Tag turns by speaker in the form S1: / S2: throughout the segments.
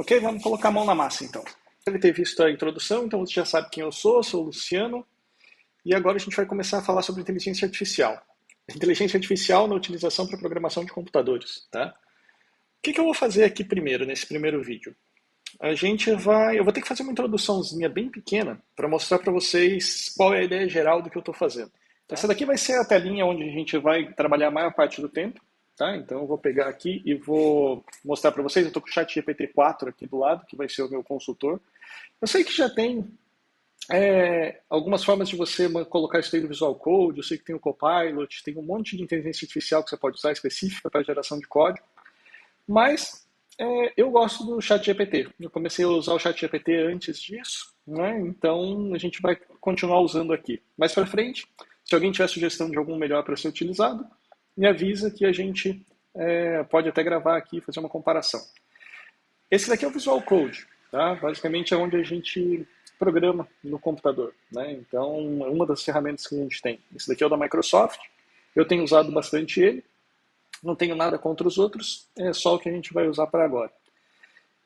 S1: Ok? Vamos colocar a mão na massa, então. Deve ter visto a introdução, então você já sabe quem eu sou o Luciano, e agora a gente vai começar a falar sobre inteligência artificial. Inteligência artificial na utilização para programação de computadores, tá? O que eu vou fazer aqui primeiro, nesse primeiro vídeo? Eu vou ter que fazer uma introduçãozinha bem pequena para mostrar para vocês qual é a ideia geral do que eu estou fazendo. Essa daqui vai ser a telinha onde a gente vai trabalhar a maior parte do tempo, tá? Então eu vou pegar aqui e vou mostrar para vocês. Eu estou com o ChatGPT 4 aqui do lado, que vai ser o meu consultor. Eu sei que já tem algumas formas de você colocar isso aí no Visual Code. Eu sei que tem o Copilot, tem um monte de inteligência artificial que você pode usar específica para geração de código. Mas eu gosto do ChatGPT. Eu comecei a usar o ChatGPT antes disso, né? Então a gente vai continuar usando aqui. Mais para frente, se alguém tiver sugestão de algum melhor para ser utilizado, me avisa que a gente pode até gravar aqui e fazer uma comparação. Esse daqui é o Visual Code, tá? Basicamente é onde a gente programa no computador, né? Então é uma das ferramentas que a gente tem. Esse daqui é o da Microsoft. Eu tenho usado bastante ele. Não tenho nada contra os outros, é só o que a gente vai usar para agora.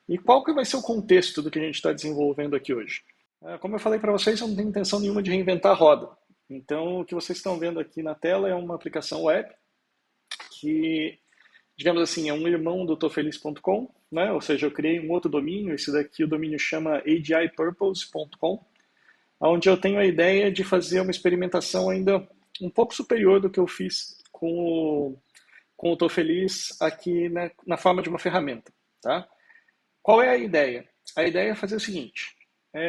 S1: E qual que vai ser o contexto do que a gente está desenvolvendo aqui hoje? Como eu falei para vocês, eu não tenho intenção nenhuma de reinventar a roda. Então, o que vocês estão vendo aqui na tela é uma aplicação web que, digamos assim, é um irmão do tofeliz.com, né? Ou seja, eu criei um outro domínio, esse daqui o domínio chama agipurpose.com, onde eu tenho a ideia de fazer uma experimentação ainda um pouco superior do que eu fiz com o Tô Feliz aqui na forma de uma ferramenta, tá? Qual é a ideia? A ideia é fazer o seguinte,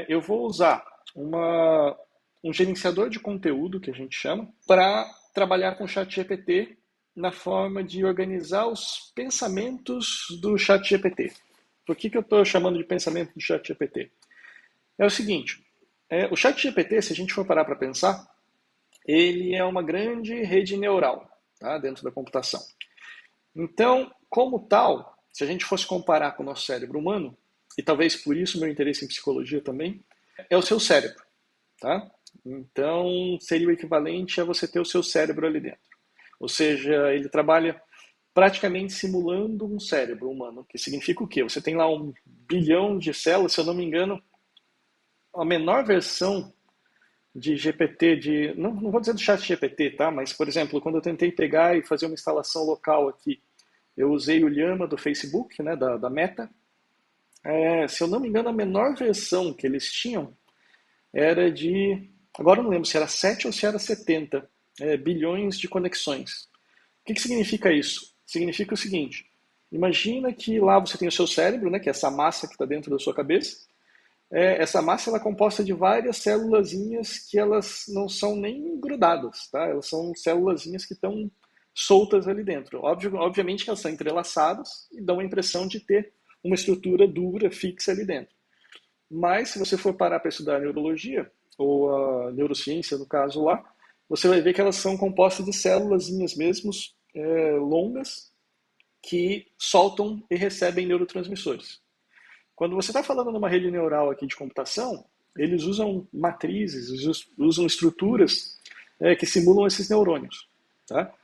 S1: eu vou usar um gerenciador de conteúdo, que a gente chama, para trabalhar com o ChatGPT na forma de organizar os pensamentos do ChatGPT. Por que eu estou chamando de pensamento do ChatGPT? É o seguinte, o ChatGPT, se a gente for parar para pensar, ele é uma grande rede neural, tá, dentro da computação. Então, como tal, se a gente fosse comparar com o nosso cérebro humano, e talvez por isso meu interesse em psicologia também, é o seu cérebro, tá? Então, seria o equivalente a você ter o seu cérebro ali dentro. Ou seja, ele trabalha praticamente simulando um cérebro humano, que significa o quê? Você tem lá 1 bilhão de células, se eu não me engano, a menor versão de GPT, não vou dizer do chat GPT, tá? Mas, por exemplo, quando eu tentei pegar e fazer uma instalação local aqui, eu usei o Llama do Facebook, né, da Meta. Se eu não me engano, a menor versão que eles tinham era de, agora eu não lembro se era 7 ou se era 70 bilhões de conexões. O que significa isso? Significa o seguinte, imagina que lá você tem o seu cérebro, né, que é essa massa que está dentro da sua cabeça. Essa massa ela é composta de várias célulazinhas que elas não são nem grudadas, tá? Elas são célulazinhas que estão soltas ali dentro. Obviamente que elas são entrelaçadas e dão a impressão de ter uma estrutura dura, fixa ali dentro. Mas se você for parar para estudar a neurologia, ou a neurociência no caso lá, você vai ver que elas são compostas de célulazinhas mesmos, longas, que soltam e recebem neurotransmissores. Quando você está falando numa rede neural aqui de computação, eles usam matrizes, usam estruturas que simulam esses neurônios. Tá?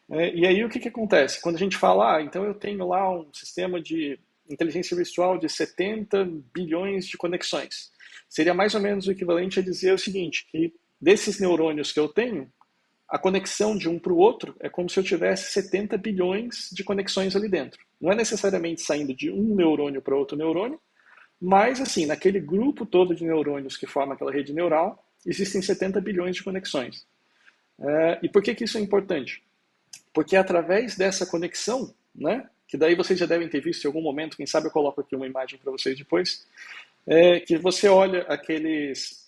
S1: E aí o que acontece? Quando a gente fala, então eu tenho lá um sistema de inteligência virtual de 70 bilhões de conexões. Seria mais ou menos o equivalente a dizer o seguinte, que desses neurônios que eu tenho, a conexão de um para o outro é como se eu tivesse 70 bilhões de conexões ali dentro. Não é necessariamente saindo de um neurônio para outro neurônio, mas, assim, naquele grupo todo de neurônios que forma aquela rede neural, existem 70 bilhões de conexões. E por que isso é importante? Porque através dessa conexão, né, que daí vocês já devem ter visto em algum momento, quem sabe eu coloco aqui uma imagem para vocês depois, que você olha aqueles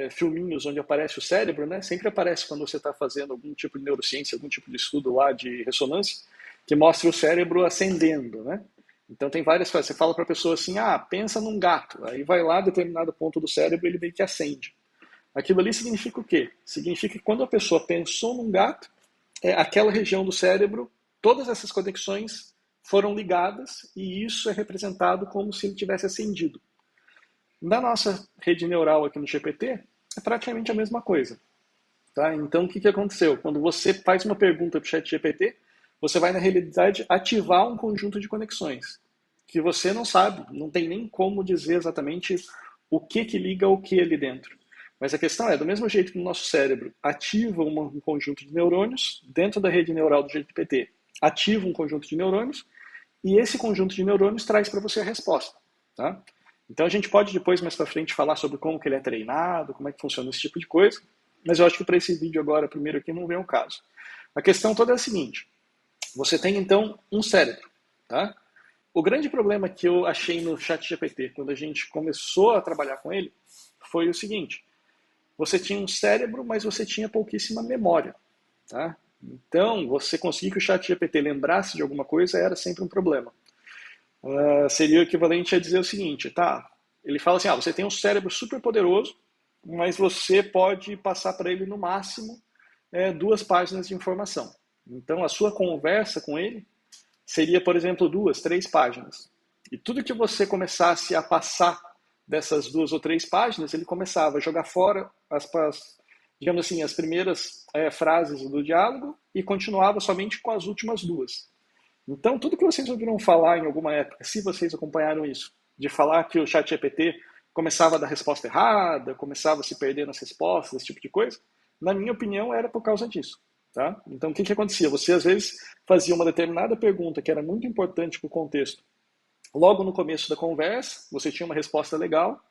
S1: filminhos onde aparece o cérebro, né, sempre aparece quando você está fazendo algum tipo de neurociência, algum tipo de estudo lá de ressonância, que mostra o cérebro acendendo, né? Então tem várias coisas. Você fala para a pessoa assim, pensa num gato. Aí vai lá, determinado ponto do cérebro, ele meio que acende. Aquilo ali significa o quê? Significa que quando a pessoa pensou num gato, aquela região do cérebro, todas essas conexões foram ligadas e isso é representado como se ele tivesse acendido. Na nossa rede neural aqui no GPT, é praticamente a mesma coisa. Tá? Então o que aconteceu? Quando você faz uma pergunta para o ChatGPT, você vai, na realidade, ativar um conjunto de conexões. que você não sabe, não tem nem como dizer exatamente o que liga o que ali dentro. Mas a questão é, do mesmo jeito que o nosso cérebro ativa um conjunto de neurônios, dentro da rede neural do GPT, ativa um conjunto de neurônios, e esse conjunto de neurônios traz para você a resposta. Tá? Então a gente pode depois, mais para frente, falar sobre como que ele é treinado, como é que funciona esse tipo de coisa, mas eu acho que para esse vídeo agora, primeiro aqui, não vem o caso. A questão toda é a seguinte, você tem então um cérebro, tá? O grande problema que eu achei no ChatGPT, quando a gente começou a trabalhar com ele, foi o seguinte, você tinha um cérebro, mas você tinha pouquíssima memória, tá? Então, você conseguir que o ChatGPT lembrasse de alguma coisa era sempre um problema. Seria o equivalente a dizer o seguinte, tá? Ele fala assim, você tem um cérebro super poderoso, mas você pode passar para ele no máximo 2 páginas de informação. Então, a sua conversa com ele seria, por exemplo, 2, 3 páginas. E tudo que você começasse a passar dessas 2 ou 3 páginas, ele começava a jogar fora digamos assim, as primeiras frases do diálogo e continuava somente com as últimas 2. Então, tudo que vocês ouviram falar em alguma época, se vocês acompanharam isso, de falar que o ChatGPT começava a dar resposta errada, começava a se perder nas respostas, esse tipo de coisa, na minha opinião, era por causa disso. Tá? Então, o que acontecia? Você, às vezes, fazia uma determinada pergunta que era muito importante para o contexto. Logo no começo da conversa, você tinha uma resposta legal,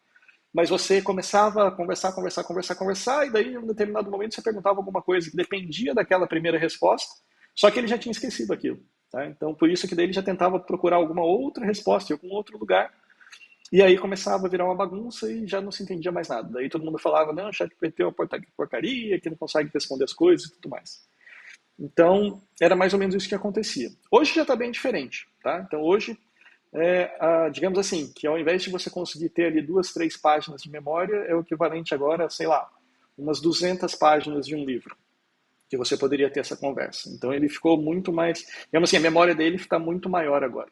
S1: mas você começava a conversar, e daí, em um determinado momento, você perguntava alguma coisa que dependia daquela primeira resposta, só que ele já tinha esquecido aquilo. Tá? Então, por isso que daí ele já tentava procurar alguma outra resposta em algum outro lugar, e aí começava a virar uma bagunça e já não se entendia mais nada. Daí todo mundo falava, não, o ChatGPT é uma porcaria, que não consegue responder as coisas e tudo mais. Então, era mais ou menos isso que acontecia. Hoje já está bem diferente. Tá? Então, hoje, digamos assim, que ao invés de você conseguir ter ali 2, 3 páginas de memória, é o equivalente agora, sei lá, umas 200 páginas de um livro, que você poderia ter essa conversa. Então, ele ficou muito mais... Digamos assim, a memória dele está muito maior agora.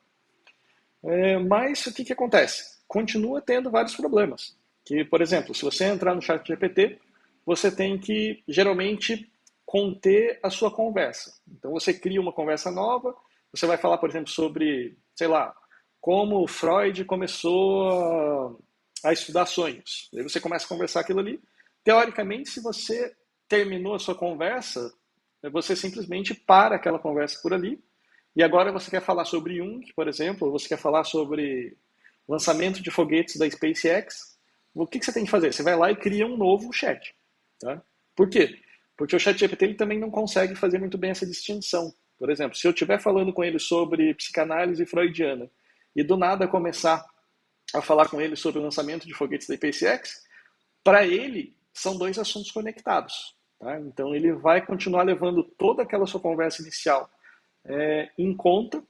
S1: Mas o que acontece? Continua tendo vários problemas. Que, por exemplo, se você entrar no ChatGPT, você tem que, geralmente, conter a sua conversa. Então, você cria uma conversa nova, você vai falar, por exemplo, sobre, sei lá, como Freud começou a estudar sonhos. Aí você começa a conversar aquilo ali. Teoricamente, se você terminou a sua conversa, você simplesmente para aquela conversa por ali. E agora você quer falar sobre Jung, por exemplo, ou você quer falar sobre lançamento de foguetes da SpaceX, o que você tem que fazer? Você vai lá e cria um novo chat. Tá? Por quê? Porque o ChatGPT ele também não consegue fazer muito bem essa distinção. Por exemplo, se eu estiver falando com ele sobre psicanálise freudiana e do nada começar a falar com ele sobre o lançamento de foguetes da SpaceX, para ele são 2 assuntos conectados. Tá? Então ele vai continuar levando toda aquela sua conversa inicial em conta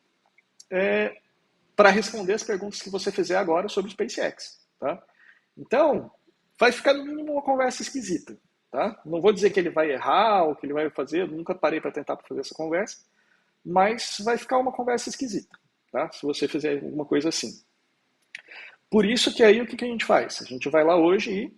S1: para responder as perguntas que você fizer agora sobre o SpaceX. Tá? Então, vai ficar no mínimo uma conversa esquisita. Tá? Não vou dizer que ele vai errar ou que ele vai fazer, eu nunca parei para tentar fazer essa conversa, mas vai ficar uma conversa esquisita, tá? Se você fizer alguma coisa assim. Por isso que aí o que a gente faz? A gente vai lá hoje e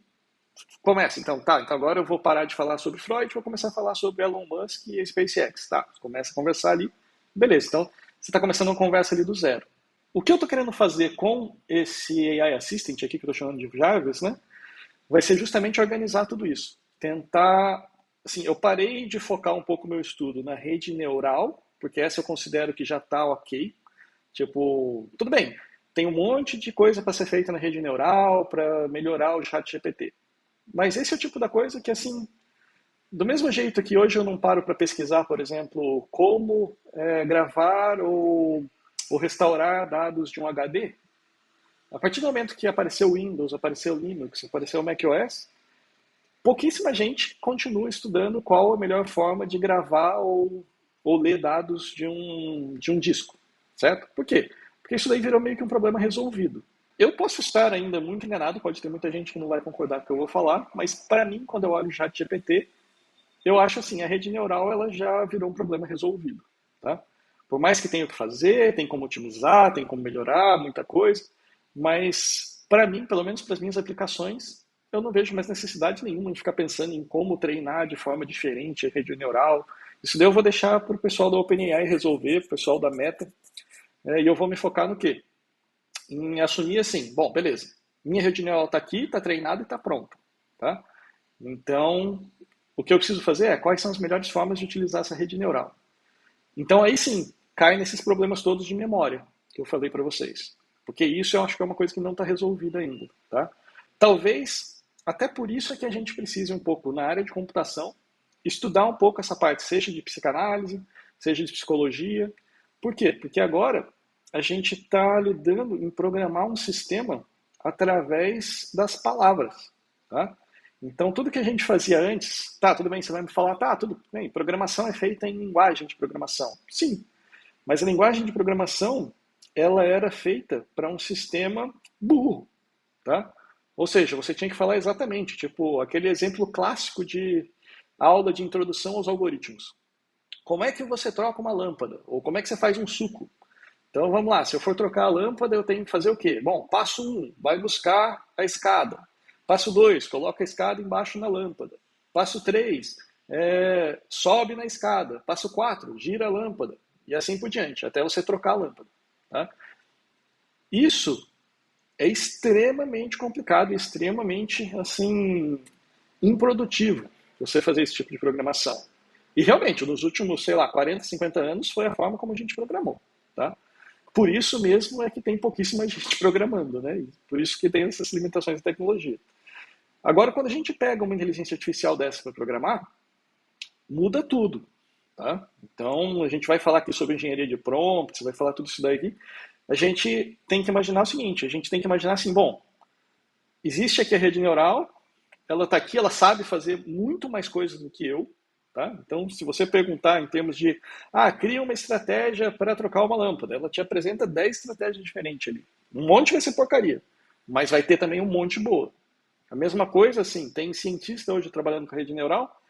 S1: começa. Então agora eu vou parar de falar sobre Freud, vou começar a falar sobre Elon Musk e a SpaceX. Tá, começa a conversar ali, beleza, então você está começando uma conversa ali do zero. O que eu estou querendo fazer com esse AI Assistant aqui, que eu estou chamando de Jarvis, né, vai ser justamente organizar tudo isso. Tentar, assim, eu parei de focar um pouco o meu estudo na rede neural, porque essa eu considero que já está ok. Tipo, tudo bem, tem um monte de coisa para ser feita na rede neural, para melhorar o ChatGPT. Mas esse é o tipo da coisa que, assim, do mesmo jeito que hoje eu não paro para pesquisar, por exemplo, como gravar ou restaurar dados de um HD, a partir do momento que apareceu o Windows, apareceu o Linux, apareceu o macOS, pouquíssima gente continua estudando qual a melhor forma de gravar ou ler dados de um disco, certo? Por quê? Porque isso daí virou meio que um problema resolvido. Eu posso estar ainda muito enganado, pode ter muita gente que não vai concordar com o que eu vou falar, mas para mim, quando eu olho o ChatGPT, eu acho assim, a rede neural ela já virou um problema resolvido. Tá? Por mais que tenha o que fazer, tem como otimizar, tem como melhorar, muita coisa, mas para mim, pelo menos para as minhas aplicações, eu não vejo mais necessidade nenhuma de ficar pensando em como treinar de forma diferente a rede neural. Isso daí eu vou deixar para o pessoal da OpenAI resolver, para o pessoal da Meta, e eu vou me focar no quê? em assumir assim, bom, beleza, minha rede neural está aqui, está treinada e está pronta, tá? Então, o que eu preciso fazer é quais são as melhores formas de utilizar essa rede neural. Então, aí sim, cai nesses problemas todos de memória que eu falei para vocês. Porque isso eu acho que é uma coisa que não está resolvida ainda, tá? Talvez, até por isso é que a gente precise um pouco, na área de computação, estudar um pouco essa parte, seja de psicanálise, seja de psicologia. Por quê? Porque agora a gente está lidando em programar um sistema através das palavras, tá? Então, tudo que a gente fazia antes, tá, tudo bem, você vai me falar, tá, tudo bem, programação é feita em linguagem de programação. Sim, mas a linguagem de programação, ela era feita para um sistema burro, tá? Ou seja, você tinha que falar exatamente, tipo, aquele exemplo clássico de aula de introdução aos algoritmos. Como é que você troca uma lâmpada? Ou como é que você faz um suco? Então vamos lá, se eu for trocar a lâmpada, eu tenho que fazer o quê? Bom, passo 1, vai buscar a escada. Passo 2, coloca a escada embaixo na lâmpada. Passo 3, sobe na escada. Passo 4, gira a lâmpada. E assim por diante, até você trocar a lâmpada. Tá? Isso é extremamente complicado, extremamente assim improdutivo você fazer esse tipo de programação. E realmente, nos últimos, sei lá, 40, 50 anos foi a forma como a gente programou, tá? Por isso mesmo é que tem pouquíssima gente programando, né? E por isso que tem essas limitações de tecnologia. Agora, quando a gente pega uma inteligência artificial dessa para programar, muda tudo, tá? Então, a gente vai falar aqui sobre engenharia de prompts, vai falar tudo isso daí aqui. A gente tem que imaginar o seguinte, a gente tem que imaginar assim, bom, existe aqui a rede neural, ela está aqui, ela sabe fazer muito mais coisas do que eu, tá? Então, se você perguntar em termos de, cria uma estratégia para trocar uma lâmpada, ela te apresenta 10 estratégias diferentes ali. Um monte vai ser porcaria, mas vai ter também um monte boa. A mesma coisa, assim, tem cientista hoje trabalhando com a rede neural,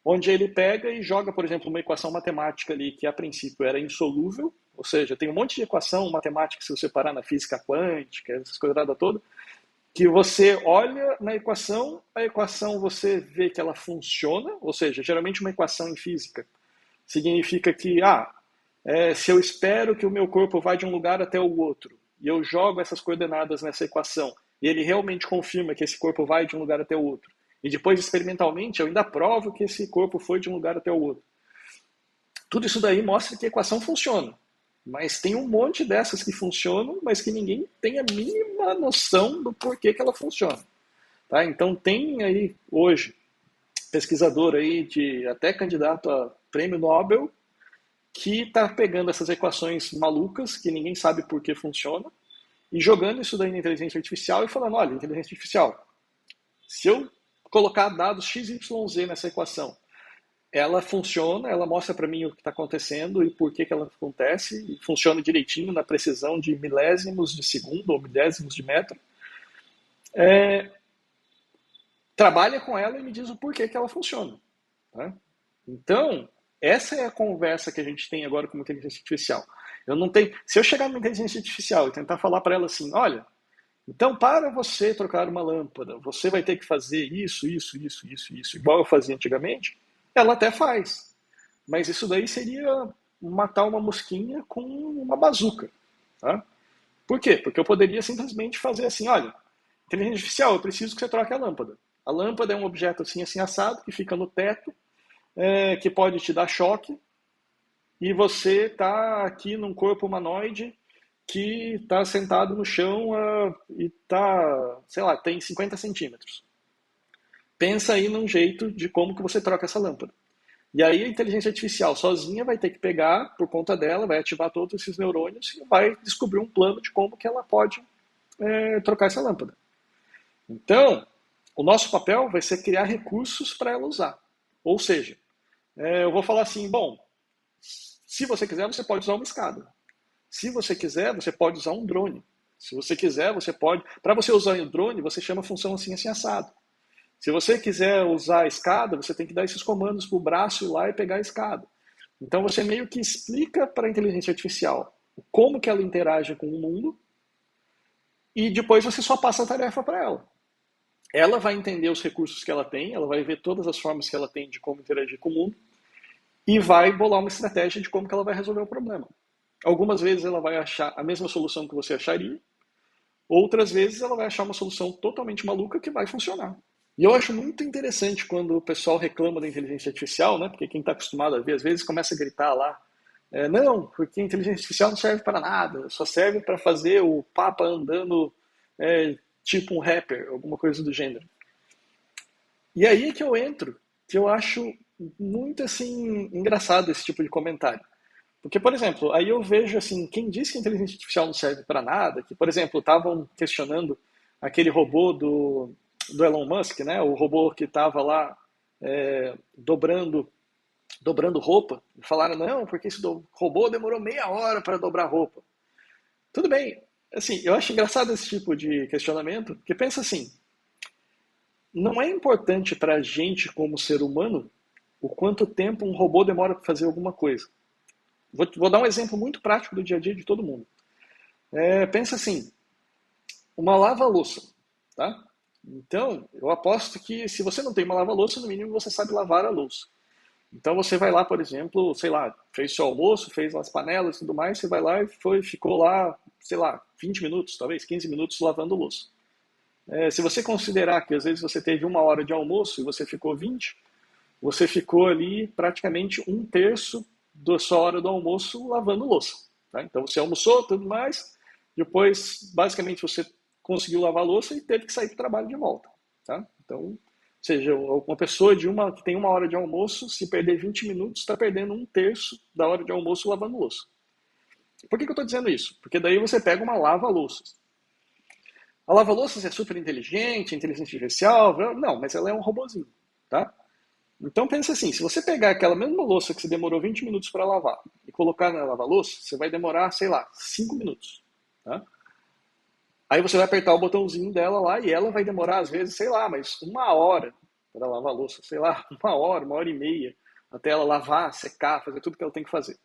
S1: onde ele pega e joga, por exemplo, uma equação matemática ali que a princípio era insolúvel, ou seja, tem um monte de equação matemática se você parar na física quântica, essas coisas todas, que você olha na equação, a equação você vê que ela funciona, ou seja, geralmente uma equação em física significa que, se eu espero que o meu corpo vá de um lugar até o outro, e eu jogo essas coordenadas nessa equação, e ele realmente confirma que esse corpo vai de um lugar até o outro, e depois, experimentalmente, eu ainda provo que esse corpo foi de um lugar até o outro. Tudo isso daí mostra que a equação funciona. Mas tem um monte dessas que funcionam, mas que ninguém tem a mínima noção do porquê que ela funciona. Tá? Então tem aí hoje pesquisador aí de até candidato a prêmio Nobel que está pegando essas equações malucas que ninguém sabe por que funcionam e jogando isso daí na inteligência artificial e falando, olha, inteligência artificial, se eu colocar dados x, y, z nessa equação, ela funciona, ela mostra para mim o que está acontecendo e por que, que ela acontece, e funciona direitinho na precisão de milésimos de segundo ou milésimos de metro. Trabalha com ela e me diz o porquê que ela funciona. Tá? Então, essa é a conversa que a gente tem agora com a inteligência artificial. Eu não tenho, se eu chegar numa inteligência artificial e tentar falar para ela assim, olha, então para você trocar uma lâmpada, você vai ter que fazer isso, isso, isso, isso, isso, igual eu fazia antigamente, ela até faz. Mas isso daí seria matar uma mosquinha com uma bazuca. Tá? Por quê? Porque eu poderia simplesmente fazer assim, olha, inteligência artificial, eu preciso que você troque a lâmpada. A lâmpada é um objeto assim, assim assado, que fica no teto, que pode te dar choque, e você está aqui num corpo humanoide que está sentado no chão e está, sei lá, tem 50 centímetros. Pensa aí num jeito de como que você troca essa lâmpada. E aí a inteligência artificial sozinha vai ter que pegar, por conta dela, vai ativar todos esses neurônios e vai descobrir um plano de como que ela pode trocar essa lâmpada. Então, o nosso papel vai ser criar recursos para ela usar. Ou seja, eu vou falar assim, bom, se você quiser, você pode usar uma escada. Se você quiser, você pode usar um drone. Se você quiser, você pode... Para você usar um drone, você chama a função assim, assim, assado. Se você quiser usar a escada, você tem que dar esses comandos para o braço ir lá e pegar a escada. Então você meio que explica para a inteligência artificial como que ela interage com o mundo e depois você só passa a tarefa para ela. Ela vai entender os recursos que ela tem, ela vai ver todas as formas que ela tem de como interagir com o mundo e vai bolar uma estratégia de como que ela vai resolver o problema. Algumas vezes ela vai achar a mesma solução que você acharia, Outras vezes ela vai achar uma solução totalmente maluca que vai funcionar. E eu acho muito interessante quando o pessoal reclama da inteligência artificial, né? Porque quem está acostumado a ver, às vezes começa a gritar lá, não, porque a inteligência artificial não serve para nada, só serve para fazer o Papa andando tipo um rapper, alguma coisa do gênero. E aí é que eu entro, que eu acho muito assim engraçado esse tipo de comentário. Porque, por exemplo, aí eu vejo assim, quem diz que a inteligência artificial não serve para nada, que, por exemplo, estavam questionando aquele robô do Elon Musk, né? O robô que estava lá dobrando roupa. Falaram, não, porque esse robô demorou meia hora para dobrar roupa. Tudo bem, assim, eu acho engraçado esse tipo de questionamento, porque pensa assim, não é importante para a gente como ser humano o quanto tempo um robô demora para fazer alguma coisa. Vou dar um exemplo muito prático do dia a dia de todo mundo. Pensa assim, uma lava-louça, tá? Então, eu aposto que se você não tem uma lava-louça, no mínimo você sabe lavar a louça. Então você vai lá, por exemplo, sei lá, fez seu almoço, fez as panelas e tudo mais, você vai lá e ficou lá, sei lá, 20 minutos, talvez 15 minutos lavando louça. Se você considerar que às vezes você teve uma hora de almoço e você ficou 20, você ficou ali praticamente um terço da sua hora do almoço lavando louça. Tá? Então você almoçou, tudo mais, depois basicamente você conseguiu lavar a louça e teve que sair para o trabalho de volta. Tá? Então, ou seja, uma pessoa que tem uma hora de almoço, se perder 20 minutos, está perdendo um terço da hora de almoço lavando louça. Por que eu estou dizendo isso? Porque daí você pega uma lava-louças. A lava-louças é super inteligente, inteligência artificial? Não, mas ela é um robozinho. Tá? Então pensa assim, se você pegar aquela mesma louça que você demorou 20 minutos para lavar e colocar na lava-louça, você vai demorar, sei lá, 5 minutos. Tá? Aí você vai apertar o botãozinho dela lá e ela vai demorar, às vezes, sei lá, mas uma hora para lavar a louça, sei lá, uma hora e meia, até ela lavar, secar, fazer tudo que ela tem que fazer.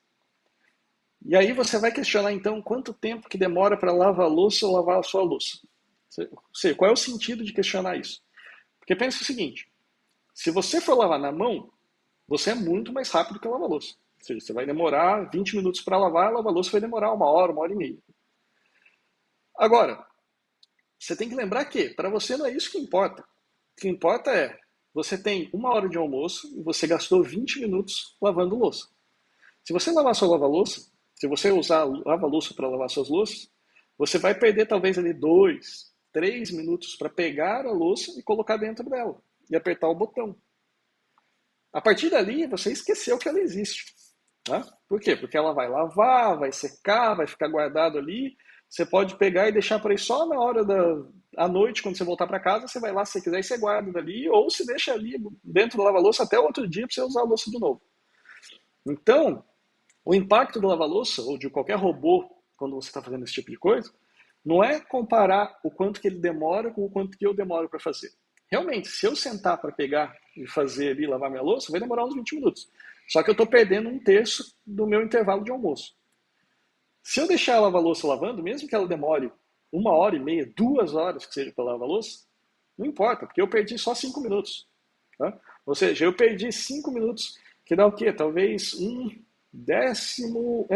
S1: E aí você vai questionar, então, quanto tempo que demora para lavar a louça ou lavar a sua louça. Ou seja, qual é o sentido de questionar isso? Porque pensa o seguinte, se você for lavar na mão, você é muito mais rápido que a lava-louça. Ou seja, você vai demorar 20 minutos para lavar, a lava-louça vai demorar uma hora e meia. Agora, você tem que lembrar que, para você, não é isso que importa. O que importa é, você tem uma hora de almoço e você gastou 20 minutos lavando louça. Se você lavar sua lava-louça, se você usar lava-louça para lavar suas louças, você vai perder talvez ali 2, 3 minutos para pegar a louça e colocar dentro dela e apertar o botão. A partir dali, você esqueceu que ela existe. Tá? Por quê? Porque ela vai lavar, vai secar, vai ficar guardado ali. Você pode pegar e deixar para ir só na hora à noite, quando você voltar para casa, você vai lá se você quiser e você guarda dali, ou se deixa ali dentro do lava-louça até o outro dia para você usar a louça de novo. Então, o impacto do lava-louça, ou de qualquer robô, quando você está fazendo esse tipo de coisa, não é comparar o quanto que ele demora com o quanto que eu demoro para fazer. Realmente, se eu sentar para pegar e fazer ali, lavar minha louça, vai demorar uns 20 minutos. Só que eu estou perdendo um terço do meu intervalo de almoço. Se eu deixar a lava-louça lavando, mesmo que ela demore uma hora e meia, 2 horas que seja para lavar a louça, não importa, porque eu perdi só 5 minutos. Tá? Ou seja, eu perdi 5 minutos, que dá o quê? Talvez um décimo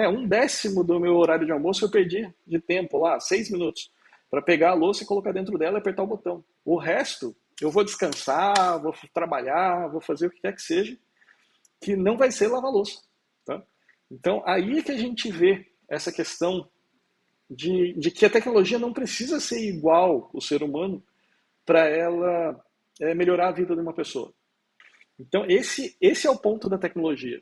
S1: do meu horário de almoço eu perdi de tempo lá, 6 minutos, para pegar a louça e colocar dentro dela e apertar o botão. O resto, eu vou descansar, vou trabalhar, vou fazer o que quer que seja, que não vai ser lavar louça. Tá? Então, aí é que a gente vê essa questão de que a tecnologia não precisa ser igual ao ser humano para ela melhorar a vida de uma pessoa. Então, esse é o ponto da tecnologia.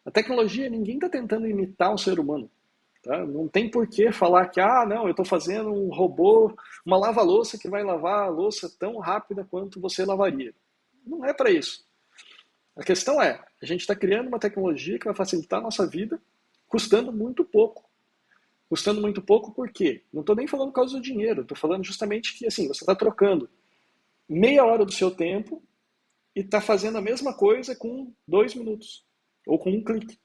S1: A tecnologia, ninguém está tentando imitar um ser humano. Tá? Não tem por que falar que, não, eu estou fazendo um robô, uma lava-louça que vai lavar a louça tão rápida quanto você lavaria. Não é para isso. A questão é, a gente está criando uma tecnologia que vai facilitar a nossa vida, custando muito pouco. Custando muito pouco por quê? Não estou nem falando por causa do dinheiro, estou falando justamente que assim, você está trocando meia hora do seu tempo e está fazendo a mesma coisa com 2 minutos, ou com um clique.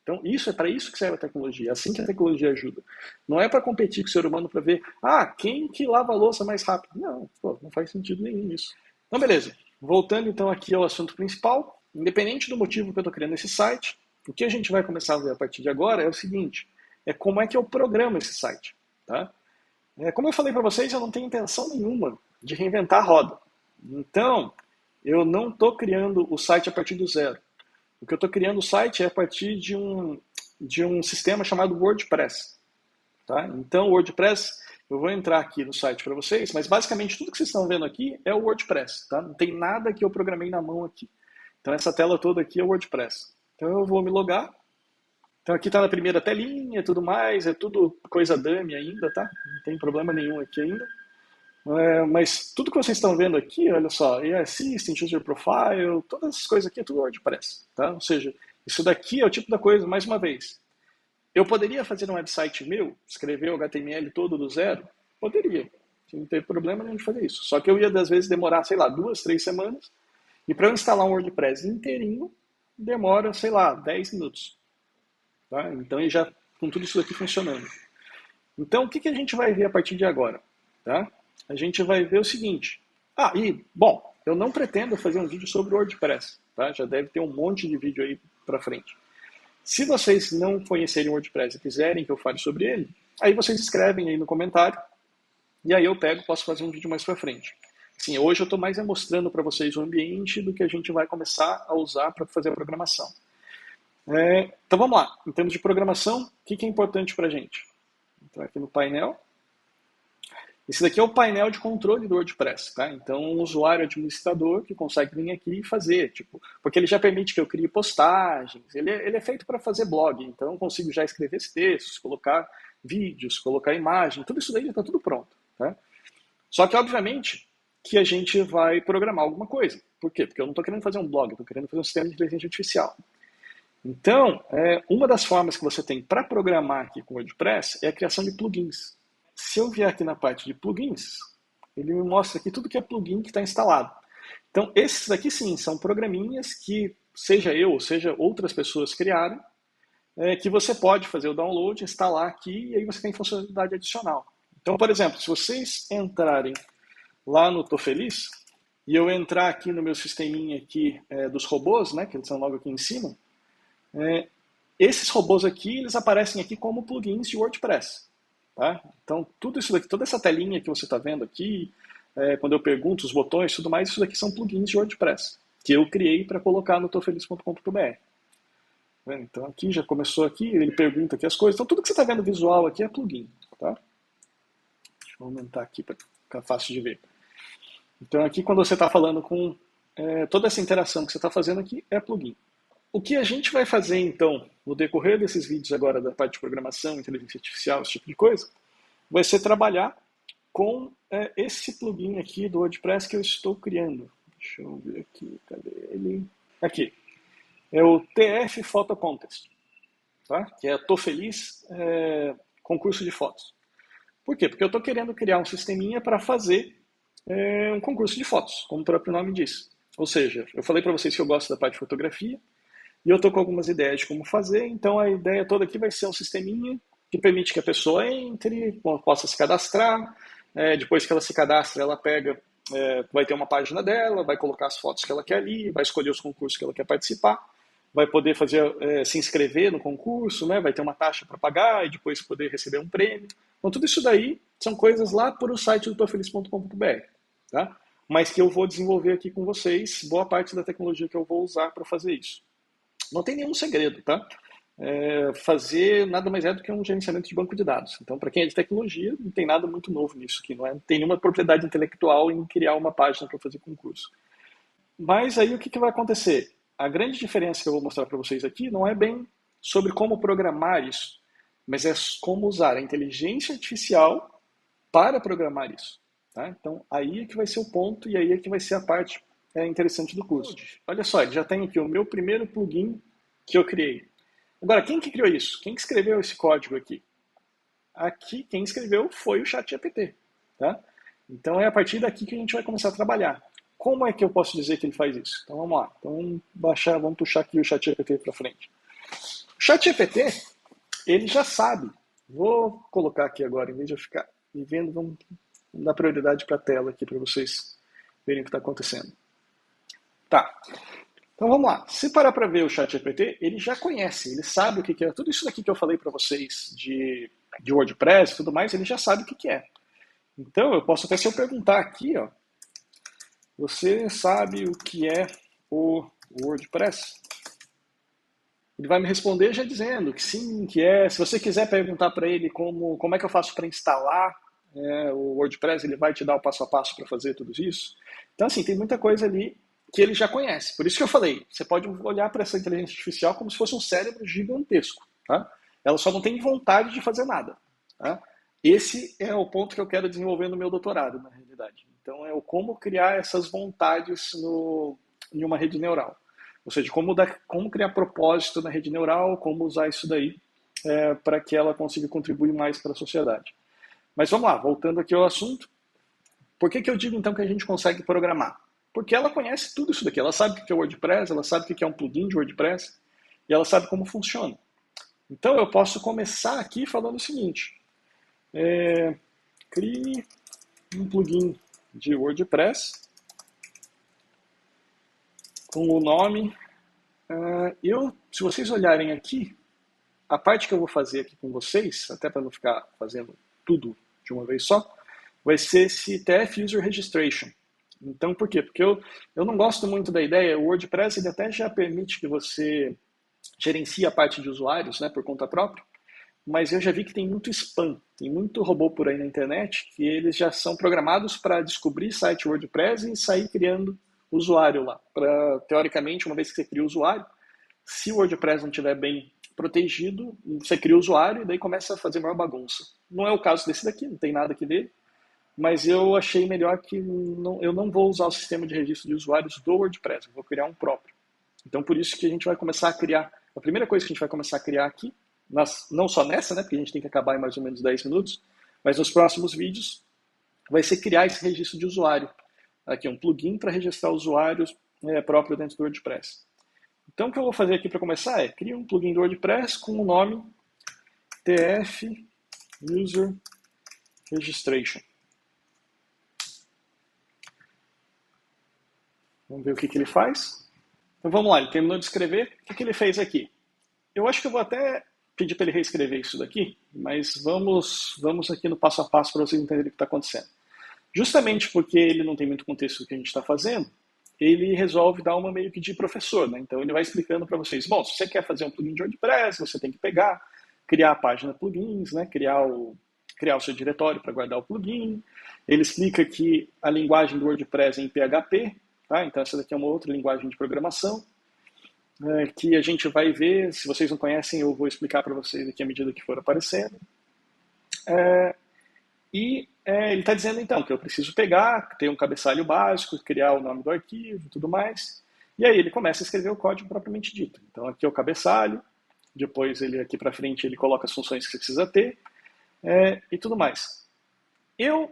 S1: Então, isso é para isso que serve a tecnologia, é assim que a tecnologia ajuda. Não é para competir com o ser humano para ver, quem que lava a louça mais rápido. Não, não faz sentido nenhum isso. Então, beleza. Voltando então aqui ao assunto principal, independente do motivo que eu estou criando esse site, o que a gente vai começar a ver a partir de agora é o seguinte, é como é que eu programo esse site. Tá? Como eu falei para vocês, eu não tenho intenção nenhuma de reinventar a roda. Então, eu não estou criando o site a partir do zero. O que eu estou criando o site é a partir de um sistema chamado WordPress. Tá? Então, o WordPress, eu vou entrar aqui no site para vocês, mas basicamente tudo que vocês estão vendo aqui é o WordPress. Tá? Não tem nada que eu programei na mão aqui. Então, essa tela toda aqui é o WordPress. Então, eu vou me logar. Então, aqui está na primeira telinha e tudo mais, é tudo coisa dummy ainda, tá? Não tem problema nenhum aqui ainda. Mas tudo que vocês estão vendo aqui, olha só, AI Assistant, User Profile, todas essas coisas aqui é tudo WordPress, tá? Ou seja, isso daqui é o tipo da coisa, mais uma vez, eu poderia fazer um website meu, escrever o HTML todo do zero? Poderia, não tem problema nenhum de fazer isso. Só que eu ia, às vezes, demorar, sei lá, 2, 3 semanas, e para eu instalar um WordPress inteirinho, demora, sei lá, 10 minutos. Tá? Então, e já com tudo isso daqui funcionando. Então, o que a gente vai ver a partir de agora? Tá? A gente vai ver o seguinte. Bom, eu não pretendo fazer um vídeo sobre o WordPress. Tá? Já deve ter um monte de vídeo aí para frente. Se vocês não conhecerem o WordPress e quiserem que eu fale sobre ele, aí vocês escrevem aí no comentário, e aí eu posso fazer um vídeo mais para frente. Assim, hoje eu estou mais mostrando para vocês o ambiente do que a gente vai começar a usar para fazer a programação. Então vamos lá. Em termos de programação, o que é importante para a gente? Então aqui no painel. Esse daqui é o painel de controle do WordPress, tá? Então, um usuário administrador que consegue vir aqui e fazer, porque ele já permite que eu crie postagens, ele é feito para fazer blog, então eu consigo já escrever textos, colocar vídeos, colocar imagem, tudo isso daí já está tudo pronto, tá? Só que, obviamente, que a gente vai programar alguma coisa. Por quê? Porque eu não estou querendo fazer um blog, eu estou querendo fazer um sistema de inteligência artificial. Então, uma das formas que você tem para programar aqui com o WordPress é a criação de plugins. Se eu vier aqui na parte de plugins, ele me mostra aqui tudo que é plugin que está instalado. Então, esses aqui sim, são programinhas que, seja eu ou seja outras pessoas criaram, que você pode fazer o download, instalar aqui, e aí você tem funcionalidade adicional. Então, por exemplo, se vocês entrarem lá no Tô Feliz, e eu entrar aqui no meu sisteminha aqui dos robôs, né, que eles estão logo aqui em cima, esses robôs aqui, eles aparecem aqui como plugins de WordPress. Tá? Então, tudo isso daqui, toda essa telinha que você está vendo aqui, quando eu pergunto os botões e tudo mais, isso daqui são plugins de WordPress, que eu criei para colocar no tofeliz.com.br. Então, aqui já começou aqui, ele pergunta aqui as coisas. Então, tudo que você está vendo visual aqui é plugin. Tá? Deixa eu aumentar aqui para ficar fácil de ver. Então, aqui, quando você está falando com toda essa interação que você está fazendo aqui, é plugin. O que a gente vai fazer, então, no decorrer desses vídeos agora da parte de programação, inteligência artificial, esse tipo de coisa, vai ser trabalhar com esse plugin aqui do WordPress que eu estou criando. Deixa eu ver aqui, cadê ele? Aqui. É o TF Photo Contest, tá? Que é Tô Feliz concurso de fotos. Por quê? Porque eu estou querendo criar um sisteminha para fazer um concurso de fotos, como o próprio nome diz. Ou seja, eu falei para vocês que eu gosto da parte de fotografia, e eu estou com algumas ideias de como fazer, então a ideia toda aqui vai ser um sisteminha que permite que a pessoa entre, possa se cadastrar, depois que ela se cadastra, ela pega, vai ter uma página dela, vai colocar as fotos que ela quer ali, vai escolher os concursos que ela quer participar, vai poder se inscrever no concurso, né, vai ter uma taxa para pagar e depois poder receber um prêmio. Então tudo isso daí são coisas lá para o site do tofeliz.com.br, tá? Mas que eu vou desenvolver aqui com vocês, boa parte da tecnologia que eu vou usar para fazer isso. Não tem nenhum segredo, tá? Fazer nada mais é do que um gerenciamento de banco de dados. Então, para quem é de tecnologia, não tem nada muito novo nisso, que não tem nenhuma propriedade intelectual em criar uma página para fazer concurso. Mas aí o que vai acontecer? A grande diferença que eu vou mostrar para vocês aqui não é bem sobre como programar isso, mas é como usar a inteligência artificial para programar isso. Tá? Então, aí é que vai ser o ponto e aí é que vai ser a parte interessante do curso. Olha só, já tem aqui o meu primeiro plugin que eu criei. Agora, quem que criou isso? Quem que escreveu esse código aqui? Aqui, quem escreveu foi o ChatGPT. Tá? Então, é a partir daqui que a gente vai começar a trabalhar. Como é que eu posso dizer que ele faz isso? Então, vamos lá. Então, vamos puxar aqui o ChatGPT para frente. O ChatGPT, ele já sabe. Vou colocar aqui agora, em vez de eu ficar me vendo, vamos dar prioridade para a tela aqui para vocês verem o que está acontecendo. Tá. Então vamos lá. Se parar para ver o ChatGPT, ele já conhece, ele sabe o que é. Tudo isso daqui que eu falei para vocês de WordPress e tudo mais, ele já sabe o que é. Então, eu posso até se eu perguntar aqui, ó, você sabe o que é o WordPress? Ele vai me responder já dizendo que sim, que é. Se você quiser perguntar para ele como é que eu faço para instalar o WordPress, ele vai te dar o passo a passo para fazer tudo isso. Então, assim, tem muita coisa ali que ele já conhece. Por isso que eu falei, você pode olhar para essa inteligência artificial como se fosse um cérebro gigantesco. Tá? Ela só não tem vontade de fazer nada. Tá? Esse é o ponto que eu quero desenvolver no meu doutorado, na realidade. Então, é o como criar essas vontades em uma rede neural. Ou seja, como criar propósito na rede neural, como usar isso daí para que ela consiga contribuir mais para a sociedade. Mas vamos lá, voltando aqui ao assunto. Por que eu digo então que a gente consegue programar? Porque ela conhece tudo isso daqui. Ela sabe o que é WordPress, ela sabe o que é um plugin de WordPress e ela sabe como funciona. Então eu posso começar aqui falando o seguinte: crie um plugin de WordPress com o nome. Se vocês olharem aqui, a parte que eu vou fazer aqui com vocês, até para não ficar fazendo tudo de uma vez só, vai ser esse TF User Registration. Então, por quê? Porque eu não gosto muito da ideia, o WordPress ele até já permite que você gerencie a parte de usuários, né, por conta própria, mas eu já vi que tem muito spam, tem muito robô por aí na internet que eles já são programados para descobrir site WordPress e sair criando usuário lá. Teoricamente, uma vez que você cria o usuário, se o WordPress não estiver bem protegido, você cria o usuário e daí começa a fazer maior bagunça. Não é o caso desse daqui, não tem nada aqui dele, mas eu achei melhor que eu não vou usar o sistema de registro de usuários do WordPress, eu vou criar um próprio. Então, por isso que a gente vai começar a criar, a primeira coisa que a gente vai começar a criar aqui, não só nessa, né, porque a gente tem que acabar em mais ou menos 10 minutos, mas nos próximos vídeos, vai ser criar esse registro de usuário. Aqui, um plugin para registrar usuários próprio dentro do WordPress. Então, o que eu vou fazer aqui para começar é criar um plugin do WordPress com o nome TF User Registration. Vamos ver o que ele faz. Então, vamos lá, ele terminou de escrever. O que ele fez aqui? Eu acho que eu vou até pedir para ele reescrever isso daqui, mas vamos aqui no passo a passo para vocês entenderem o que está acontecendo. Justamente porque ele não tem muito contexto do que a gente está fazendo, ele resolve dar uma meio que de professor, né? Então ele vai explicando para vocês, bom, se você quer fazer um plugin de WordPress, você tem que pegar, criar a página plugins, né? Criar o seu diretório para guardar o plugin. Ele explica que a linguagem do WordPress é em PHP, tá? Então essa daqui é uma outra linguagem de programação, que a gente vai ver. Se vocês não conhecem, eu vou explicar para vocês aqui à medida que for aparecendo. Ele está dizendo, então, que eu preciso pegar, ter um cabeçalho básico, criar o nome do arquivo e tudo mais. E aí ele começa a escrever o código propriamente dito. Então, aqui é o cabeçalho, depois ele aqui para frente ele coloca as funções que você precisa ter e tudo mais.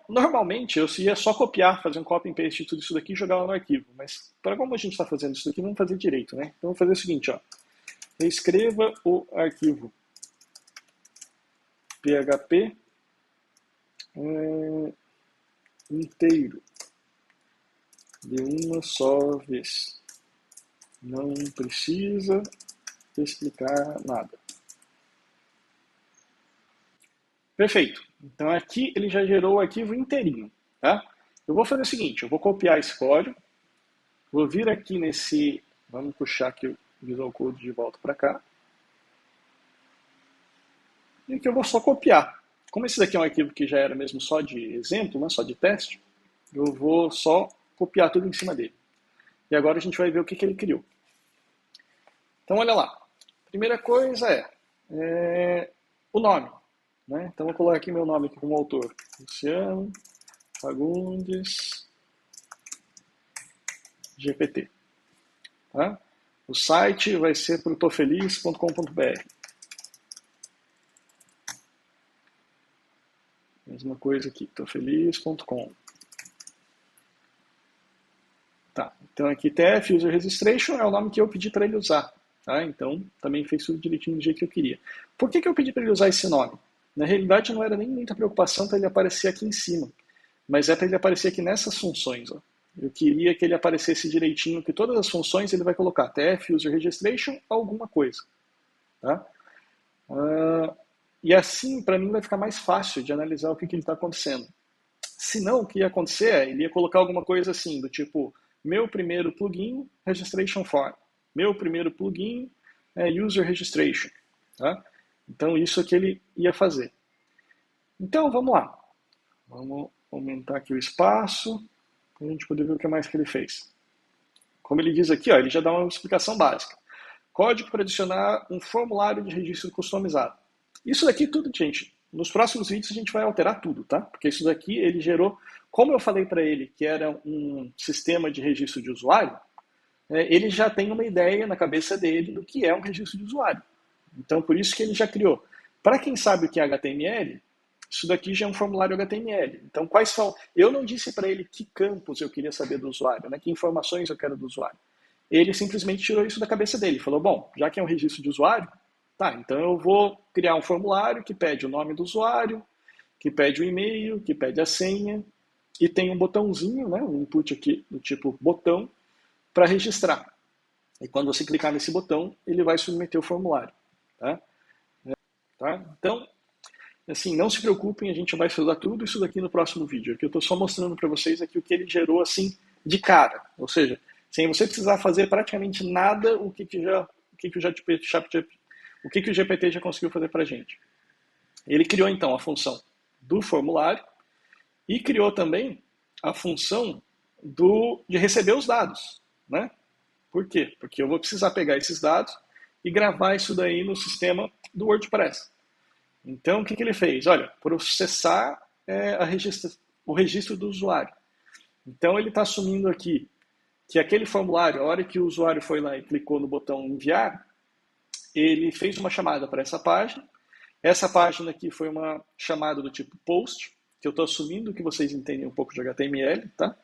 S1: Normalmente, eu ia só copiar, fazer um copy and paste de tudo isso daqui e jogar lá no arquivo. Mas, para como a gente está fazendo isso daqui, vamos fazer direito, né? Então, vamos fazer o seguinte, ó. Reescreva o arquivo PHP inteiro de uma só vez. Não precisa explicar nada. Perfeito. Então aqui ele já gerou o arquivo inteirinho, tá? Eu vou fazer o seguinte, eu vou copiar esse código, vou vir aqui nesse, vamos puxar aqui o Visual Code de volta para cá, e aqui eu vou só copiar. Como esse daqui é um arquivo que já era mesmo só de exemplo, né, só de teste, eu vou só copiar tudo em cima dele. E agora a gente vai ver o que ele criou. Então olha lá, primeira coisa é o nome. Né? Então, vou colocar aqui meu nome aqui como autor. Luciano Fagundes GPT. Tá? O site vai ser pro tofeliz.com.br. Mesma coisa aqui, tofeliz.com. Tá, então aqui TF User Registration é o nome que eu pedi para ele usar. Tá? Então, também fez tudo direitinho do jeito que eu queria. Por que eu pedi para ele usar esse nome? Na realidade, não era nem muita preocupação para ele aparecer aqui em cima, mas é para ele aparecer aqui nessas funções. Ó. Eu queria que ele aparecesse direitinho, que todas as funções ele vai colocar TF User Registration alguma coisa. Tá? E assim, para mim, vai ficar mais fácil de analisar o que ele está acontecendo. Senão, o que ia acontecer é, ele ia colocar alguma coisa assim, do tipo, meu primeiro plugin, registration form. Meu primeiro plugin é user registration. Tá? Então, isso é que ele ia fazer. Então, vamos lá. Vamos aumentar aqui o espaço, para a gente poder ver o que mais que ele fez. Como ele diz aqui, ó, ele já dá uma explicação básica. Código para adicionar um formulário de registro customizado. Isso daqui tudo, gente, nos próximos vídeos a gente vai alterar tudo, tá? Porque isso daqui ele gerou, como eu falei para ele que era um sistema de registro de usuário, ele já tem uma ideia na cabeça dele do que é um registro de usuário. Então, por isso que ele já criou. Para quem sabe o que é HTML, isso daqui já é um formulário HTML. Então, quais são... Eu não disse para ele que campos eu queria saber do usuário, né? Que informações eu quero do usuário. Ele simplesmente tirou isso da cabeça dele. Falou, bom, já que é um registro de usuário, tá, então eu vou criar um formulário que pede o nome do usuário, que pede o e-mail, que pede a senha, e tem um botãozinho, né, um input aqui do tipo botão, para registrar. E quando você clicar nesse botão, ele vai submeter o formulário. Tá? Então, assim, não se preocupem, a gente vai estudar tudo isso daqui no próximo vídeo. Aqui eu estou só mostrando para vocês aqui o que ele gerou assim de cara. Ou seja, sem você precisar fazer praticamente nada, o que o GPT já conseguiu fazer para a gente. Ele criou então a função do formulário e criou também a função de receber os dados, né? Por quê? Porque eu vou precisar pegar esses dados e gravar isso daí no sistema do WordPress. Então, o que ele fez? Olha, processar o registro do usuário. Então, ele está assumindo aqui que aquele formulário, a hora que o usuário foi lá e clicou no botão enviar, ele fez uma chamada para essa página. Essa página aqui foi uma chamada do tipo post, que eu estou assumindo que vocês entendem um pouco de HTML, tá?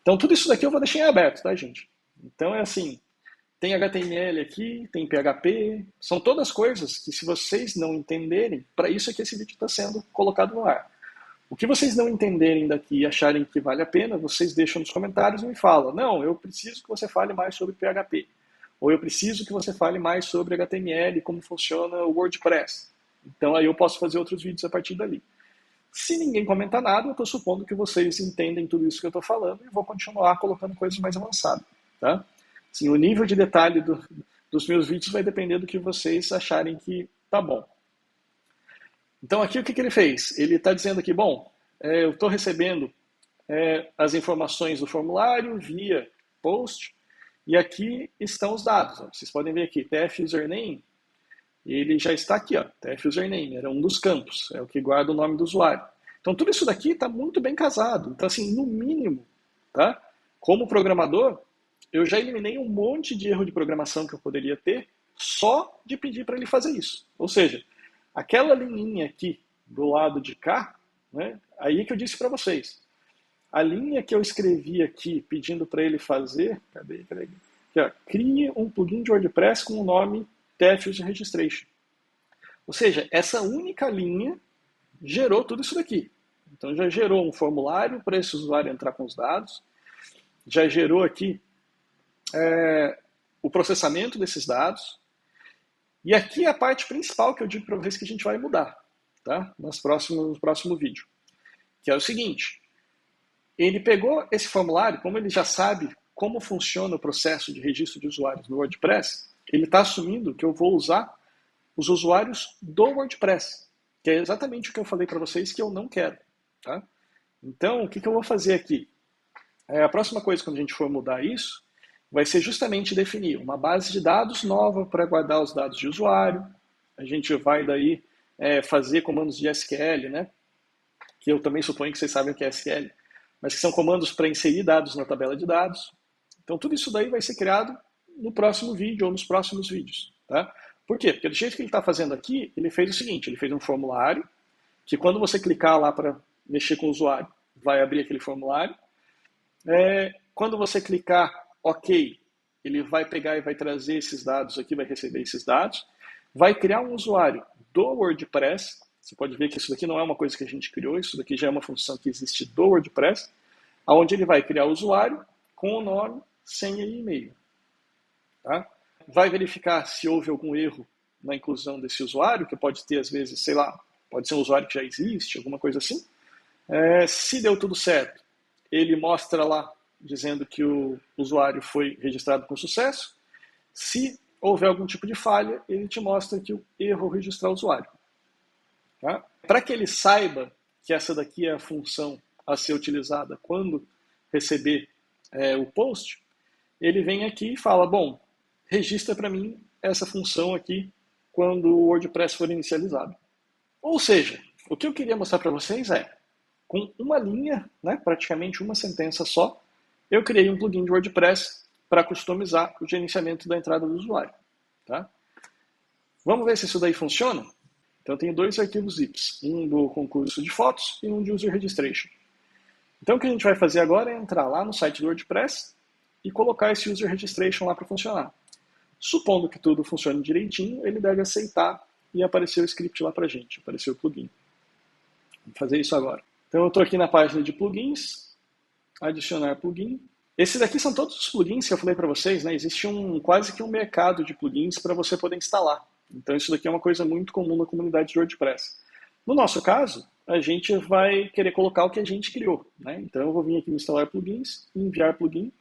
S1: Então, tudo isso daqui eu vou deixar em aberto, tá, gente? Então, é assim, tem HTML aqui, tem PHP, são todas coisas que se vocês não entenderem, para isso é que esse vídeo está sendo colocado no ar. O que vocês não entenderem daqui e acharem que vale a pena, vocês deixam nos comentários e me falam, não, eu preciso que você fale mais sobre PHP, ou eu preciso que você fale mais sobre HTML, como funciona o WordPress. Então aí eu posso fazer outros vídeos a partir dali. Se ninguém comentar nada, eu estou supondo que vocês entendem tudo isso que eu estou falando e vou continuar colocando coisas mais avançadas. Tá? Assim, o nível de detalhe dos meus vídeos vai depender do que vocês acharem que tá bom. Então aqui o que ele fez? Ele está dizendo aqui, bom, eu estou recebendo as informações do formulário via post e aqui estão os dados. Ó. Vocês podem ver aqui, TF Username, ele já está aqui, ó, TF Username, era um dos campos, é o que guarda o nome do usuário. Então tudo isso daqui está muito bem casado. Então assim, no mínimo, tá? Como programador, eu já eliminei um monte de erro de programação que eu poderia ter só de pedir para ele fazer isso. Ou seja, aquela linha aqui do lado de cá, né, aí que eu disse para vocês. A linha que eu escrevi aqui pedindo para ele fazer, cadê? Aqui, ó, crie um plugin de WordPress com o nome TF User Registration. Ou seja, essa única linha gerou tudo isso daqui. Então já gerou um formulário para esse usuário entrar com os dados, já gerou aqui o processamento desses dados. E aqui é a parte principal que eu digo para vocês que a gente vai mudar, tá? No próximo vídeo. Que é o seguinte, ele pegou esse formulário, como ele já sabe como funciona o processo de registro de usuários no WordPress, ele está assumindo que eu vou usar os usuários do WordPress, que é exatamente o que eu falei para vocês que eu não quero. Tá? Então, o que eu vou fazer aqui? A próxima coisa, quando a gente for mudar isso, vai ser justamente definir uma base de dados nova para guardar os dados de usuário. A gente vai daí fazer comandos de SQL, né? Que eu também suponho que vocês sabem o que é SQL, mas que são comandos para inserir dados na tabela de dados. Então tudo isso daí vai ser criado no próximo vídeo ou nos próximos vídeos. Tá? Por quê? Porque do jeito que ele está fazendo aqui, ele fez o seguinte, ele fez um formulário, que quando você clicar lá para mexer com o usuário, vai abrir aquele formulário. Quando você clicar OK, ele vai pegar e vai trazer esses dados aqui, vai receber esses dados, vai criar um usuário do WordPress. Você pode ver que isso daqui não é uma coisa que a gente criou, isso daqui já é uma função que existe do WordPress, onde ele vai criar o usuário com o nome, senha e e-mail. Tá? Vai verificar se houve algum erro na inclusão desse usuário, que pode ter, às vezes, sei lá, pode ser um usuário que já existe, alguma coisa assim. Se deu tudo certo, ele mostra lá, dizendo que o usuário foi registrado com sucesso. Se houver algum tipo de falha, ele te mostra que o erro registrar o usuário. Tá? Para que ele saiba que essa daqui é a função a ser utilizada quando receber o post, ele vem aqui e fala, bom, registra para mim essa função aqui quando o WordPress for inicializado. Ou seja, o que eu queria mostrar para vocês é, com uma linha, né, praticamente uma sentença só, eu criei um plugin de WordPress para customizar o gerenciamento da entrada do usuário. Tá? Vamos ver se isso daí funciona? Então eu tenho dois arquivos zips, um do concurso de fotos e um de user registration. Então o que a gente vai fazer agora é entrar lá no site do WordPress e colocar esse user registration lá para funcionar. Supondo que tudo funcione direitinho, ele deve aceitar e aparecer o script lá para a gente, aparecer o plugin. Vamos fazer isso agora. Então eu estou aqui na página de plugins, adicionar plugin. Esses aqui são todos os plugins que eu falei para vocês, né? Existe quase que um mercado de plugins para você poder instalar. Então isso daqui é uma coisa muito comum na comunidade de WordPress. No nosso caso, a gente vai querer colocar o que a gente criou, né? Então eu vou vir aqui no instalar plugins, enviar plugin,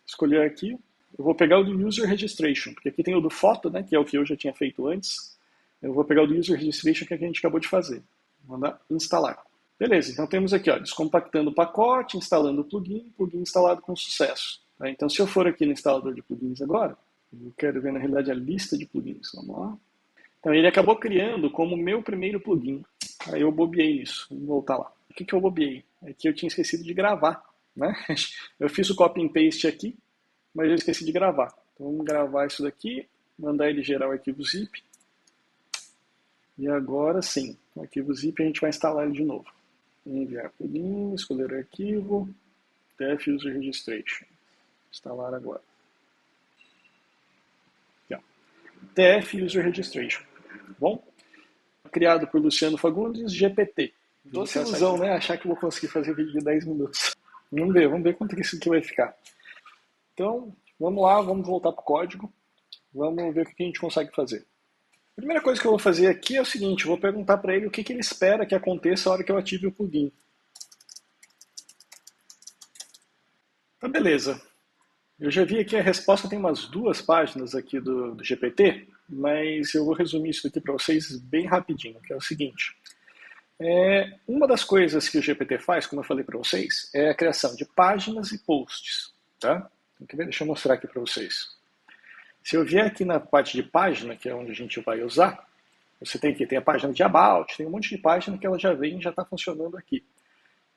S1: escolher arquivo. Eu vou pegar o do user registration, porque aqui tem o do foto, né? Que é o que eu já tinha feito antes. Eu vou pegar o do user registration que a gente acabou de fazer. Vou mandar instalar. Beleza, então temos aqui, ó, descompactando o pacote, instalando o plugin instalado com sucesso. Tá? Então se eu for aqui no instalador de plugins agora, eu quero ver na realidade a lista de plugins. Vamos lá. Então ele acabou criando como meu primeiro plugin. Aí eu bobeei nisso. Vamos voltar lá. O que eu bobeei? É que eu tinha esquecido de gravar. Né? Eu fiz o copy and paste aqui, mas eu esqueci de gravar. Então vamos gravar isso daqui, mandar ele gerar o arquivo zip. E agora sim, o arquivo zip a gente vai instalar ele de novo. Enviar plugin, escolher o arquivo, TF User Registration. Instalar agora. Aqui, ó. TF User Registration. Bom? Criado por Luciano Fagundes, GPT. Doce ilusão, né? Achar que eu vou conseguir fazer vídeo de 10 minutos. Vamos ver quanto que isso aqui vai ficar. Então, vamos lá, vamos voltar para o código. Vamos ver o que a gente consegue fazer. A primeira coisa que eu vou fazer aqui é o seguinte, eu vou perguntar para ele o que ele espera que aconteça a hora que eu ative o plugin. Tá, beleza. Eu já vi aqui a resposta, tem umas 2 páginas aqui do GPT, mas eu vou resumir isso aqui para vocês bem rapidinho, que é o seguinte. Uma das coisas que o GPT faz, como eu falei para vocês, é a criação de páginas e posts. Tá? Deixa eu mostrar aqui para vocês. Se eu vier aqui na parte de página, que é onde a gente vai usar, você tem aqui, tem a página de About, tem um monte de página que ela já vem e já está funcionando aqui.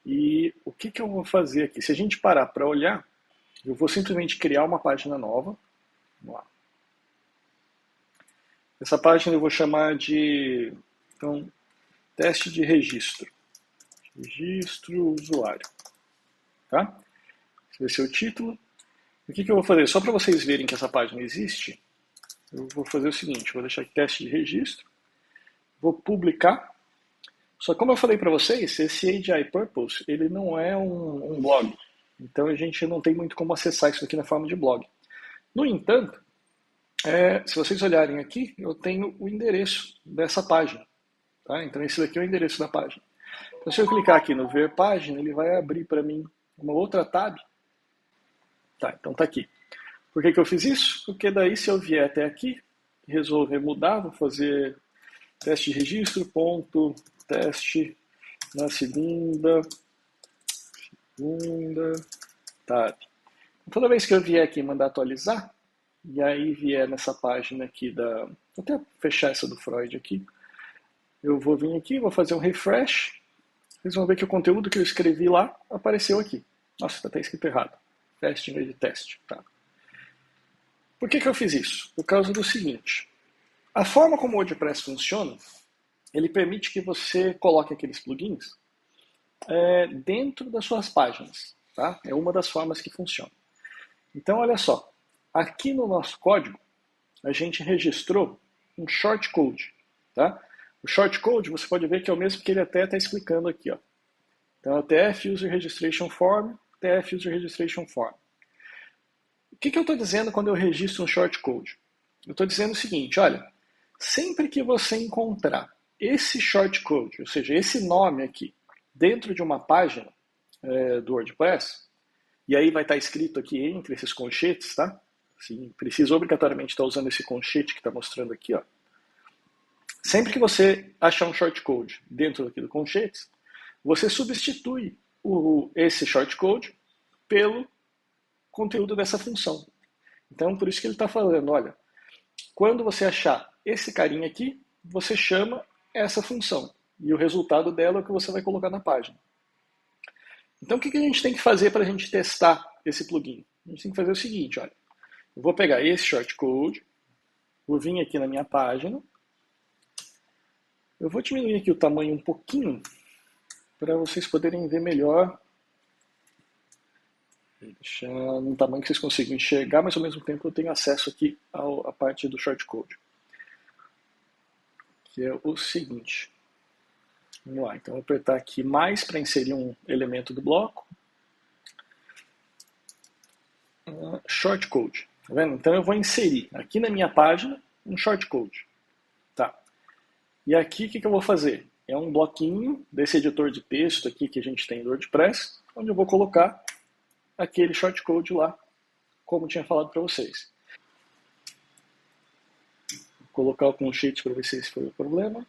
S1: E o que eu vou fazer aqui? Se a gente parar para olhar, eu vou simplesmente criar uma página nova. Vamos lá. Essa página eu vou chamar de teste de registro. Registro usuário. Tá? Esse vai ser o título. O que eu vou fazer? Só para vocês verem que essa página existe, eu vou fazer o seguinte, vou deixar aqui teste de registro, vou publicar, só que como eu falei para vocês, esse AGI Purpose, ele não é um blog, então a gente não tem muito como acessar isso aqui na forma de blog. No entanto, se vocês olharem aqui, eu tenho o endereço dessa página, tá? Então esse daqui é o endereço da página. Então se eu clicar aqui no ver página, ele vai abrir para mim uma outra tab. Tá, então tá aqui. Por que eu fiz isso? Porque daí se eu vier até aqui, resolver mudar, vou fazer teste de registro, ponto, teste na segunda tab. Toda vez que eu vier aqui mandar atualizar, e aí vier nessa página aqui vou até fechar essa do Freud aqui, eu vou vir aqui, vou fazer um refresh, vocês vão ver que o conteúdo que eu escrevi lá apareceu aqui. Nossa, está até escrito errado. Teste em vez de teste. Tá. Por que eu fiz isso? Por causa do seguinte. A forma como o WordPress funciona, ele permite que você coloque aqueles plugins dentro das suas páginas. Tá? É uma das formas que funciona. Então, olha só. Aqui no nosso código, a gente registrou um shortcode. Tá? O shortcode, você pode ver que é o mesmo que ele até está explicando aqui. Ó. Então, é o TF User Registration Form, TF User Registration Form. O que eu estou dizendo quando eu registro um shortcode? Eu estou dizendo o seguinte, olha, sempre que você encontrar esse shortcode, ou seja, esse nome aqui, dentro de uma página do WordPress, e aí vai estar escrito aqui entre esses colchetes, tá? Assim, precisa obrigatoriamente estar usando esse colchete que está mostrando aqui, ó. Sempre que você achar um shortcode dentro aqui do colchete, você substitui esse shortcode pelo conteúdo dessa função. Então, por isso que ele está falando, olha, quando você achar esse carinha aqui, você chama essa função. E o resultado dela é o que você vai colocar na página. Então, o que a gente tem que fazer para a gente testar esse plugin? A gente tem que fazer o seguinte, olha. Eu vou pegar esse shortcode, vou vir aqui na minha página. Eu vou diminuir aqui o tamanho um pouquinho, para vocês poderem ver melhor. Deixar num tamanho que vocês consigam enxergar, mas ao mesmo tempo eu tenho acesso aqui à parte do shortcode. Que é o seguinte. Vamos lá, então eu vou apertar aqui mais para inserir um elemento do bloco. Shortcode. Tá vendo? Então eu vou inserir aqui na minha página um shortcode. Tá. E aqui o que eu vou fazer? É um bloquinho desse editor de texto aqui que a gente tem no WordPress, onde eu vou colocar aquele shortcode lá, como eu tinha falado para vocês. Vou colocar o colchete para ver se esse foi o problema.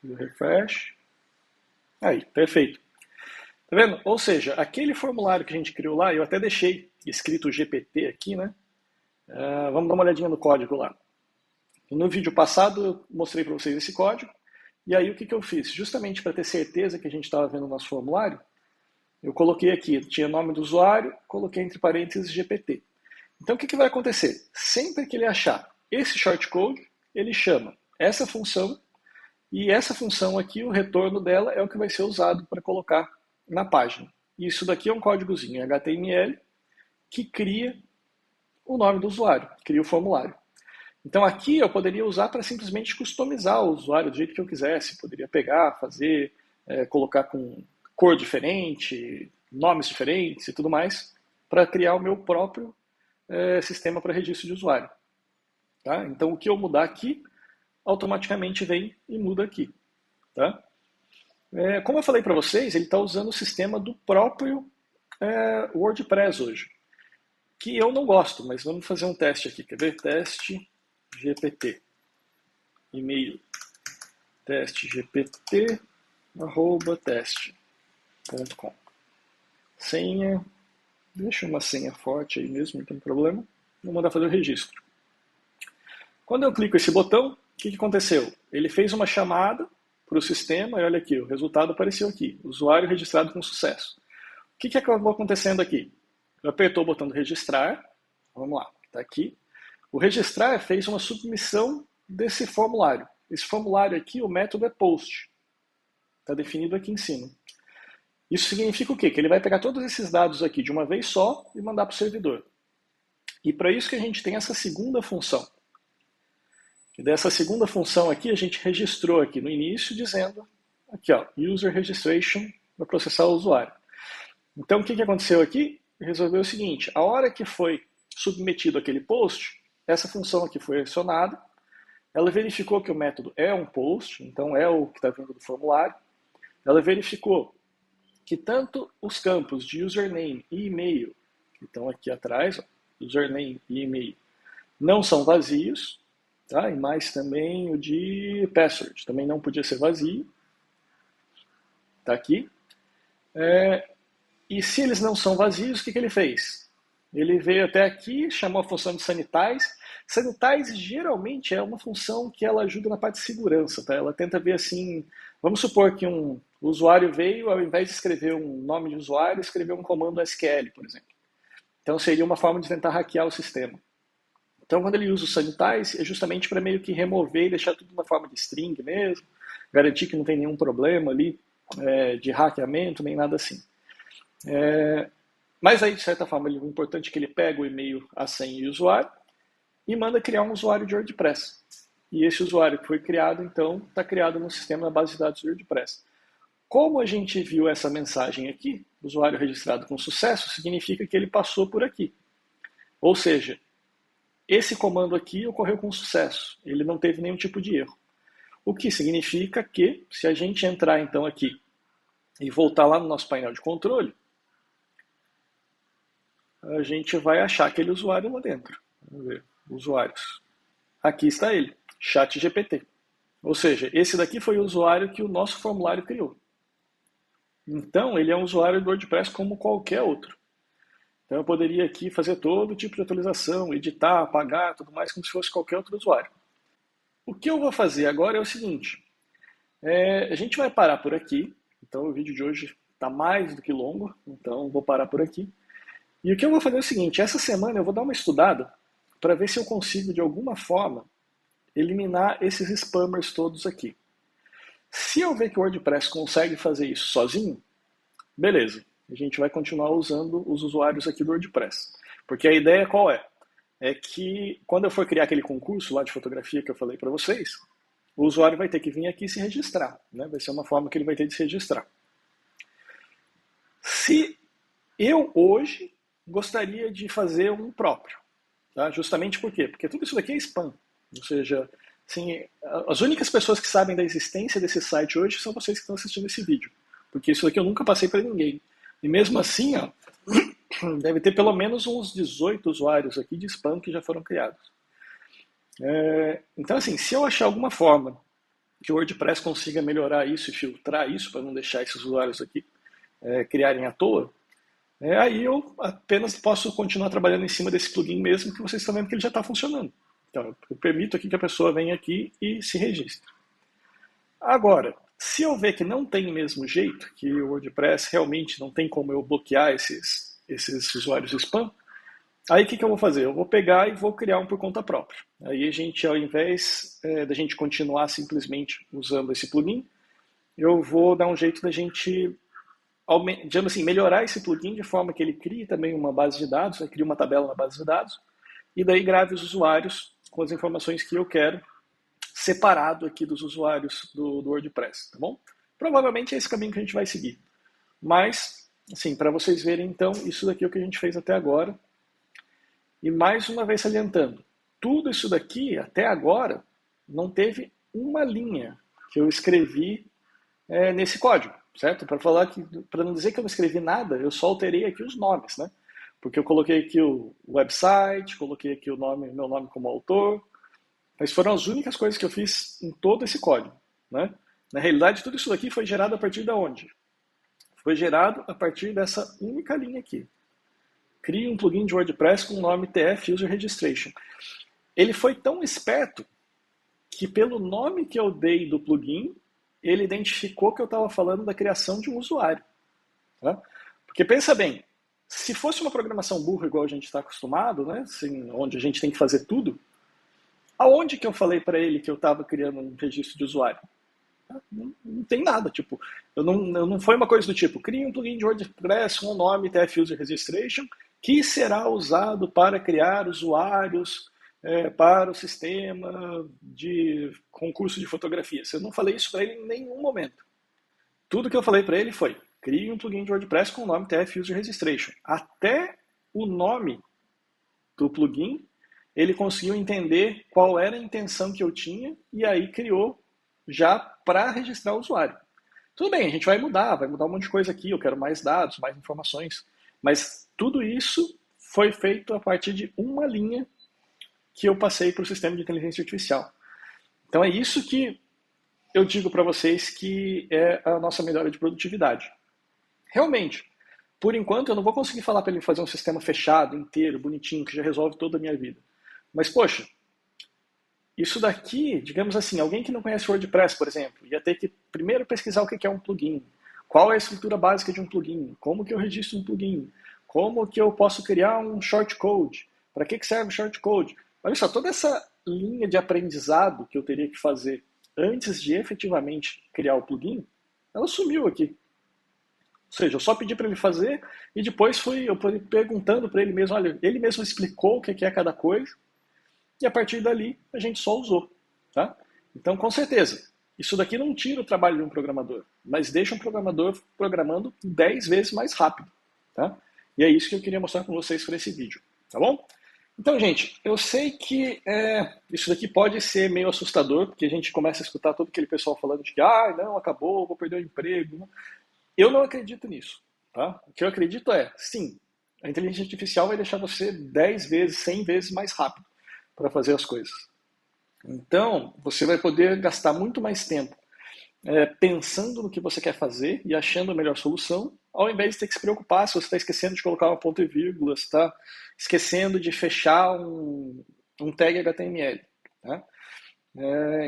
S1: Fiz o refresh. Aí, perfeito. Tá vendo? Ou seja, aquele formulário que a gente criou lá, eu até deixei escrito GPT aqui, né? Vamos dar uma olhadinha no código lá. No vídeo passado eu mostrei para vocês esse código, e aí o que eu fiz? Justamente para ter certeza que a gente estava vendo o nosso formulário, eu coloquei aqui, tinha nome do usuário, coloquei entre parênteses GPT. Então o que vai acontecer? Sempre que ele achar esse shortcode, ele chama essa função, e essa função aqui, o retorno dela é o que vai ser usado para colocar na página. Isso daqui é um códigozinho em HTML que cria o nome do usuário, cria o formulário. Então aqui eu poderia usar para simplesmente customizar o usuário do jeito que eu quisesse. Poderia pegar, fazer, colocar com cor diferente, nomes diferentes e tudo mais, para criar o meu próprio sistema para registro de usuário. Tá? Então o que eu mudar aqui, automaticamente vem e muda aqui. Tá? Como eu falei para vocês, ele está usando o sistema do próprio WordPress hoje, que eu não gosto, mas vamos fazer um teste aqui. Quer ver? Teste GPT. E-mail. Teste GPT @teste.com. Senha. Deixa uma senha forte aí mesmo, não tem problema. Vou mandar fazer o registro. Quando eu clico esse botão, o que aconteceu? Ele fez uma chamada para o sistema e olha aqui, o resultado apareceu aqui. Usuário registrado com sucesso. O que acabou acontecendo aqui? Eu apertou o botão do registrar. Vamos lá, está aqui. O registrar fez uma submissão desse formulário. Esse formulário aqui, o método é post. Está definido aqui em cima. Isso significa o quê? Que ele vai pegar todos esses dados aqui de uma vez só e mandar para o servidor. E para isso que a gente tem essa segunda função. E dessa segunda função aqui, a gente registrou aqui no início, dizendo, aqui ó, user registration, para processar o usuário. Então o que aconteceu aqui? Resolveu o seguinte, a hora que foi submetido aquele post, essa função aqui foi acionada, ela verificou que o método é um post, então é o que está vindo do formulário, ela verificou que tanto os campos de username e e-mail, que estão aqui atrás, ó, username e e-mail, não são vazios, tá? E mais também o de password, também não podia ser vazio, está aqui. E se eles não são vazios, o que ele fez? Ele veio até aqui, chamou a função de sanitize. Sanitize geralmente é uma função que ela ajuda na parte de segurança, tá? Ela tenta ver assim, vamos supor que um usuário veio, ao invés de escrever um nome de usuário, escreveu um comando SQL, por exemplo. Então seria uma forma de tentar hackear o sistema. Então quando ele usa o sanitize, é justamente para meio que remover e deixar tudo na forma de string mesmo, garantir que não tem nenhum problema ali de hackeamento, nem nada assim. Mas aí, de certa forma, o importante é que ele pega o e-mail, a senha e o usuário e manda criar um usuário de WordPress. E esse usuário que foi criado, então, está criado no sistema da base de dados do WordPress. Como a gente viu essa mensagem aqui, usuário registrado com sucesso, significa que ele passou por aqui. Ou seja, esse comando aqui ocorreu com sucesso. Ele não teve nenhum tipo de erro. O que significa que, se a gente entrar então aqui e voltar lá no nosso painel de controle, a gente vai achar aquele usuário lá dentro. Vamos ver, usuários. Aqui está ele, ChatGPT. Ou seja, esse daqui foi o usuário que o nosso formulário criou. Então, ele é um usuário do WordPress como qualquer outro. Então, eu poderia aqui fazer todo tipo de atualização, editar, apagar, tudo mais, como se fosse qualquer outro usuário. O que eu vou fazer agora é o seguinte. A gente vai parar por aqui. Então, o vídeo de hoje está mais do que longo. Então, vou parar por aqui. E o que eu vou fazer é o seguinte. Essa semana eu vou dar uma estudada para ver se eu consigo, de alguma forma, eliminar esses spammers todos aqui. Se eu ver que o WordPress consegue fazer isso sozinho, beleza. A gente vai continuar usando os usuários aqui do WordPress. Porque a ideia qual é? É que quando eu for criar aquele concurso lá de fotografia que eu falei para vocês, o usuário vai ter que vir aqui e se registrar. Né? Vai ser uma forma que ele vai ter de se registrar. Se eu hoje gostaria de fazer um próprio, tá? Justamente por quê? Porque tudo isso daqui é spam. Ou seja, assim, as únicas pessoas que sabem da existência desse site hoje são vocês que estão assistindo esse vídeo. Porque isso daqui eu nunca passei para ninguém. E mesmo assim, ó, deve ter pelo menos uns 18 usuários aqui de spam que já foram criados. Então, assim, se eu achar alguma forma que o WordPress consiga melhorar isso e filtrar isso para não deixar esses usuários aqui criarem à toa, aí eu apenas posso continuar trabalhando em cima desse plugin mesmo, que vocês estão vendo que ele já está funcionando. Então, eu permito aqui que a pessoa venha aqui e se registre. Agora, se eu ver que não tem mesmo jeito, que o WordPress realmente não tem como eu bloquear esses usuários spam, aí o que eu vou fazer? Eu vou pegar e vou criar um por conta própria. Aí a gente, ao invés da gente continuar simplesmente usando esse plugin, eu vou dar um jeito da gente, digamos assim, melhorar esse plugin de forma que ele crie também uma base de dados, crie uma tabela na base de dados, e daí grave os usuários com as informações que eu quero, separado aqui dos usuários do WordPress, tá bom? Provavelmente é esse caminho que a gente vai seguir. Mas, assim, para vocês verem, então, isso daqui é o que a gente fez até agora. E mais uma vez salientando, tudo isso daqui, até agora, não teve uma linha que eu escrevi nesse código, certo? Para não dizer que eu não escrevi nada, eu só alterei aqui os nomes, né? Porque eu coloquei aqui o website, coloquei aqui meu nome como autor, mas foram as únicas coisas que eu fiz em todo esse código, né? Na realidade, tudo isso daqui foi gerado a partir de onde? Foi gerado a partir dessa única linha aqui. Crie um plugin de WordPress com o nome TF User Registration. Ele foi tão esperto que pelo nome que eu dei do plugin, ele identificou que eu estava falando da criação de um usuário. Tá? Porque pensa bem, se fosse uma programação burra igual a gente está acostumado, né, assim, onde a gente tem que fazer tudo, aonde que eu falei para ele que eu estava criando um registro de usuário? Não tem nada, tipo, não foi uma coisa do tipo, crie um plugin de WordPress com o nome TF User Registration, que será usado para criar usuários para o sistema de concurso de fotografia. Eu não falei isso para ele em nenhum momento. Tudo que eu falei para ele foi, crie um plugin de WordPress com o nome TF User Registration. Até o nome do plugin, ele conseguiu entender qual era a intenção que eu tinha e aí criou já para registrar o usuário. Tudo bem, a gente vai mudar um monte de coisa aqui, eu quero mais dados, mais informações, mas tudo isso foi feito a partir de uma linha que eu passei para o sistema de inteligência artificial. Então é isso que eu digo para vocês que é a nossa melhora de produtividade. Realmente, por enquanto eu não vou conseguir falar para ele fazer um sistema fechado, inteiro, bonitinho, que já resolve toda a minha vida. Mas, poxa, isso daqui, digamos assim, alguém que não conhece WordPress, por exemplo, ia ter que primeiro pesquisar o que é um plugin, qual é a estrutura básica de um plugin, como que eu registro um plugin, como que eu posso criar um shortcode, para que serve o shortcode. Olha só, toda essa linha de aprendizado que eu teria que fazer antes de efetivamente criar o plugin, ela sumiu aqui. Ou seja, eu só pedi para ele fazer e depois eu fui perguntando para ele mesmo, olha, ele mesmo explicou o que é cada coisa, e a partir dali a gente só usou. Tá? Então, com certeza, isso daqui não tira o trabalho de um programador, mas deixa um programador programando 10 vezes mais rápido. Tá? E é isso que eu queria mostrar com vocês para esse vídeo. Tá bom? Então, gente, eu sei que isso daqui pode ser meio assustador, porque a gente começa a escutar todo aquele pessoal falando de que não, acabou, vou perder o emprego. Eu não acredito nisso. Tá? O que eu acredito é, sim, a inteligência artificial vai deixar você 10 vezes, 100 vezes mais rápido para fazer as coisas. Então, você vai poder gastar muito mais tempo pensando no que você quer fazer e achando a melhor solução, ao invés de ter que se preocupar se você está esquecendo de colocar uma ponto e vírgula, se está esquecendo de fechar um tag HTML. Tá?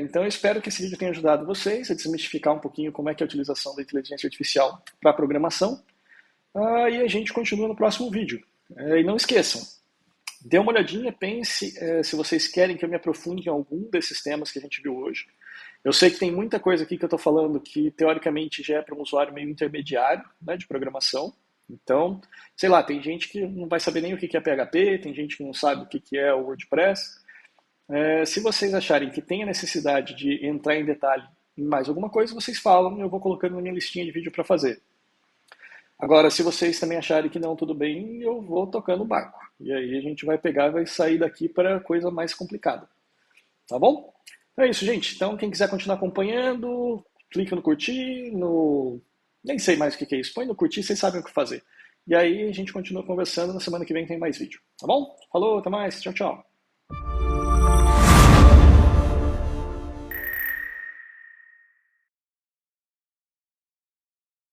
S1: Então, eu espero que esse vídeo tenha ajudado vocês a desmistificar um pouquinho como é que é a utilização da inteligência artificial para a programação. E a gente continua no próximo vídeo. E não esqueçam, dê uma olhadinha, pense se vocês querem que eu me aprofunde em algum desses temas que a gente viu hoje. Eu sei que tem muita coisa aqui que eu estou falando que, teoricamente, já é para um usuário meio intermediário, né, de programação. Então, sei lá, tem gente que não vai saber nem o que é PHP, tem gente que não sabe o que é o WordPress. Se vocês acharem que tem a necessidade de entrar em detalhe em mais alguma coisa, vocês falam e eu vou colocando na minha listinha de vídeo para fazer. Agora, se vocês também acharem que não, tudo bem, eu vou tocando o barco. E aí a gente vai pegar e vai sair daqui para coisa mais complicada. Tá bom? Então é isso, gente. Então, quem quiser continuar acompanhando, clica no curtir, no... Nem sei mais o que é isso. Põe no curtir, vocês sabem o que fazer. E aí a gente continua conversando. Na semana que vem tem mais vídeo. Tá bom? Falou, até mais. Tchau, tchau.